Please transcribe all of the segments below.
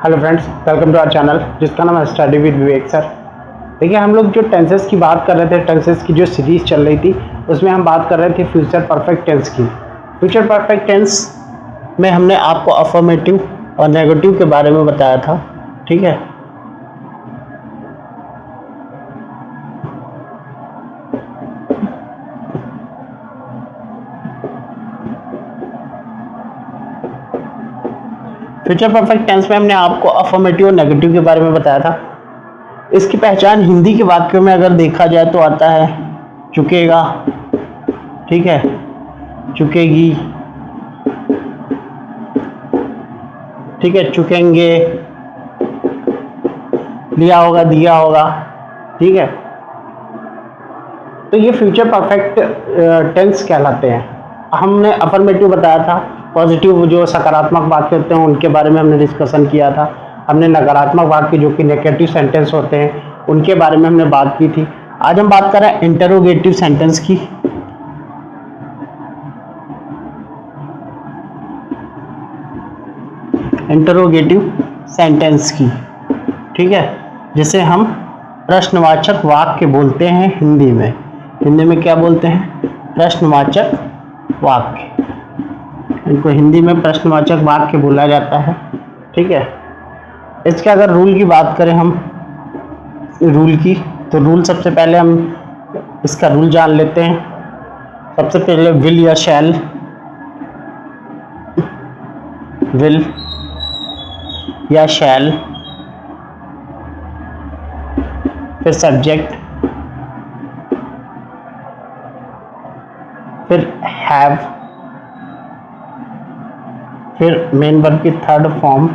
Hello friends, welcome to our channel जिसका नाम है स्टडी विद विवेक सर। देखिए, हम लोग जो टेंसेस की बात कर रहे थे, टेंसेस की जो सीरीज चल रही थी उसमें हम बात कर रहे थे फ्यूचर परफेक्ट टेंस की। फ्यूचर परफेक्ट टेंस में हमने आपको अफर्मेटिव और नेगेटिव के बारे में बताया था। ठीक है, फ्यूचर परफेक्ट टेंस में हमने आपको अफर्मेटिव और नेगेटिव के बारे में बताया था। इसकी पहचान हिंदी के वाक्यों में अगर देखा जाए तो आता है चुकेगा, ठीक है, चुकेगी, ठीक है, चुकेंगे, लिया होगा, दिया होगा, ठीक है। तो ये फ्यूचर परफेक्ट टेंस कहलाते हैं। हमने अफर्मेटिव बताया था, पॉजिटिव जो सकारात्मक वाक्य होते हैं उनके बारे में हमने डिस्कशन किया था। हमने नकारात्मक वाक्य जो कि नेगेटिव सेंटेंस होते हैं उनके बारे में हमने बात की थी। आज हम बात कर रहे हैं इंटरोगेटिव सेंटेंस की। इंटरोगेटिव सेंटेंस की, ठीक है, जिसे हम प्रश्नवाचक वाक्य बोलते हैं हिंदी में। हिंदी में क्या बोलते हैं? प्रश्नवाचक वाक्य। इनको हिंदी में प्रश्नवाचक वाक्य बोला जाता है, ठीक है। इसके अगर रूल की बात करें हम, रूल की, तो रूल सबसे पहले हम इसका रूल जान लेते हैं। सबसे पहले विल या शैल, विल या शैल, फिर सब्जेक्ट, फिर हैव, फिर मेन वर्ब की third form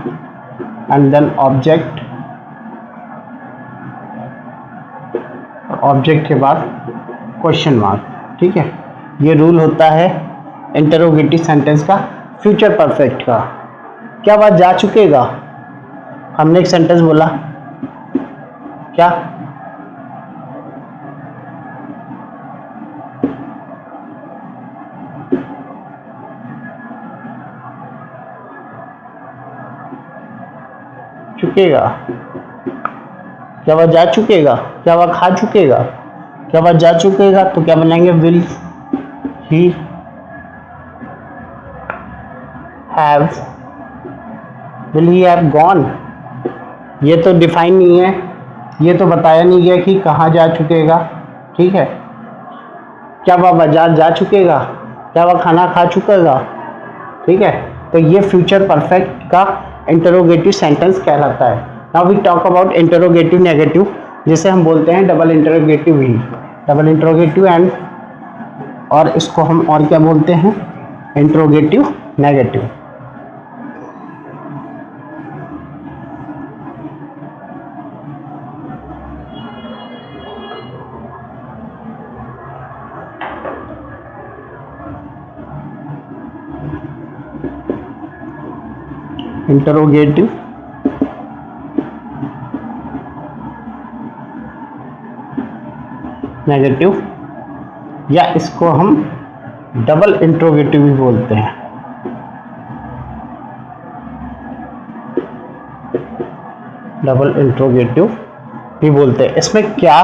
and then object, object के बाद क्वेश्चन मार्क, ठीक है। ये रूल होता है इंटरोगेटिव सेंटेंस का, फ्यूचर परफेक्ट का। क्या बात जा चुकेगा? हमने एक सेंटेंस बोला, क्या चुकेगा? क्या वह जा चुकेगा? क्या वह खा चुकेगा? क्या वह जा चुकेगा? तो क्या बनाएंगे? Will he have, will he have gone. ये तो डिफाइन नहीं है, ये तो बताया नहीं गया कि कहाँ जा चुकेगा, ठीक है। क्या वह बाजार जा चुकेगा? क्या वह खाना खा चुकेगा? ठीक है। तो ये फ्यूचर परफेक्ट का इंटरोगेटिव सेंटेंस कहलाता है। Now we talk about interrogative negative, जिसे हम बोलते हैं डबल इंटरोगेटिव ही, डबल इंटरोगेटिव एंड, और इसको हम और क्या बोलते हैं? Interrogative negative. इंटरोगेटिव नेगेटिव, या इसको हम डबल इंटरोगेटिव भी बोलते हैं। डबल इंटरोगेटिव भी बोलते हैं। इसमें क्या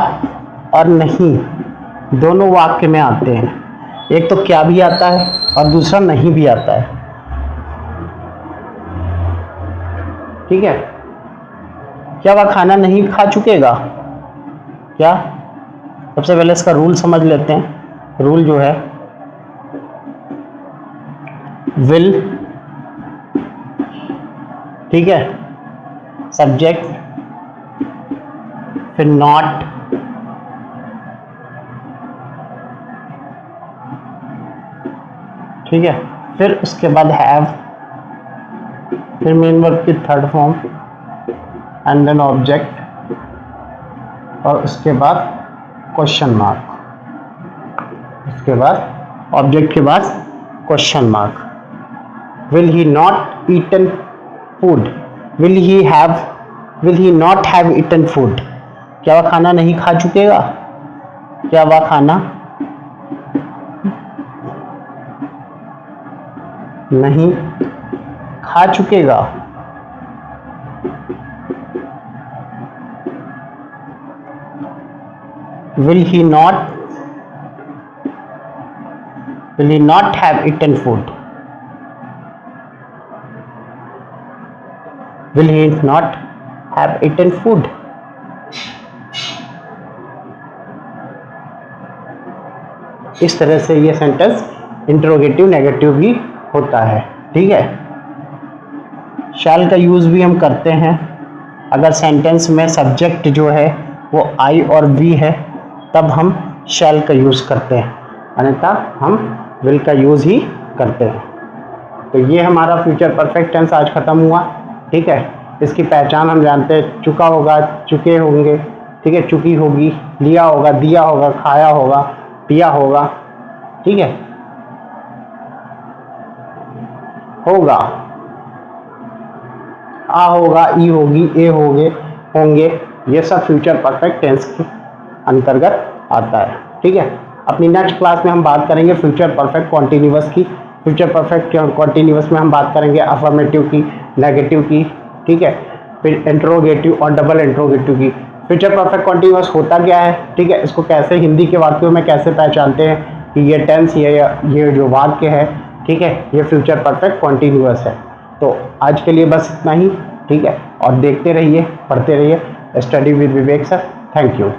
और नहीं दोनों वाक्य में आते हैं। एक तो क्या भी आता है और दूसरा नहीं भी आता है, ठीक है। क्या वह खाना नहीं खा चुकेगा? क्या? सबसे पहले इसका रूल समझ लेते हैं। रूल जो है, विल, ठीक है, सब्जेक्ट, फिर नॉट, ठीक है, फिर उसके बाद हैव, फिर मेन वर्ब की third form and then object, और उसके बाद क्वेश्चन मार्क। उसके बाद ऑब्जेक्ट के बाद question mark. Will he not eaten food? Will he have, will he not have eaten food? क्या वह खाना नहीं खा चुकेगा? क्या वह खाना नहीं खा चुकेगा? will he not have eaten food? Will he not have eaten food? इस तरह से ये सेंटेंस इंट्रोगेटिव नेगेटिव भी होता है, ठीक है। शैल का यूज़ भी हम करते हैं अगर सेंटेंस में सब्जेक्ट जो है वो आई और वी है, तब हम शैल का यूज़ करते हैं, अन्यथा हम विल का यूज़ ही करते हैं। तो ये हमारा फ्यूचर परफेक्ट टेंस आज ख़त्म हुआ, ठीक है। इसकी पहचान हम जानते हैं, चुका होगा, चुके होंगे, ठीक है, चुकी होगी, लिया होगा, दिया होगा, खाया होगा, पिया होगा, ठीक है, होगा, आ होगा, ई होगी, ए होंगे, होंगे, ये सब फ्यूचर परफेक्ट टेंस के अंतर्गत आता है, ठीक है। अपनी नेक्स्ट क्लास में हम बात करेंगे फ्यूचर परफेक्ट कॉन्टिन्यूअस की। फ्यूचर परफेक्ट कॉन्टिन्यूअस में हम बात करेंगे अफर्मेटिव की, नेगेटिव की, ठीक है, फिर इंट्रोगेटिव और डबल इंट्रोगेटिव की। फ्यूचर परफेक्ट कॉन्टिन्यूअस होता क्या है, ठीक है, इसको कैसे हिंदी के वाक्यों में कैसे पहचानते हैं कि ये टेंस ये जो वाक्य है, ठीक है, ये फ्यूचर परफेक्ट कॉन्टिन्यूअस है। तो आज के लिए बस इतना ही, ठीक है, और देखते रहिए, पढ़ते रहिए study with Vivek sir. Thank you.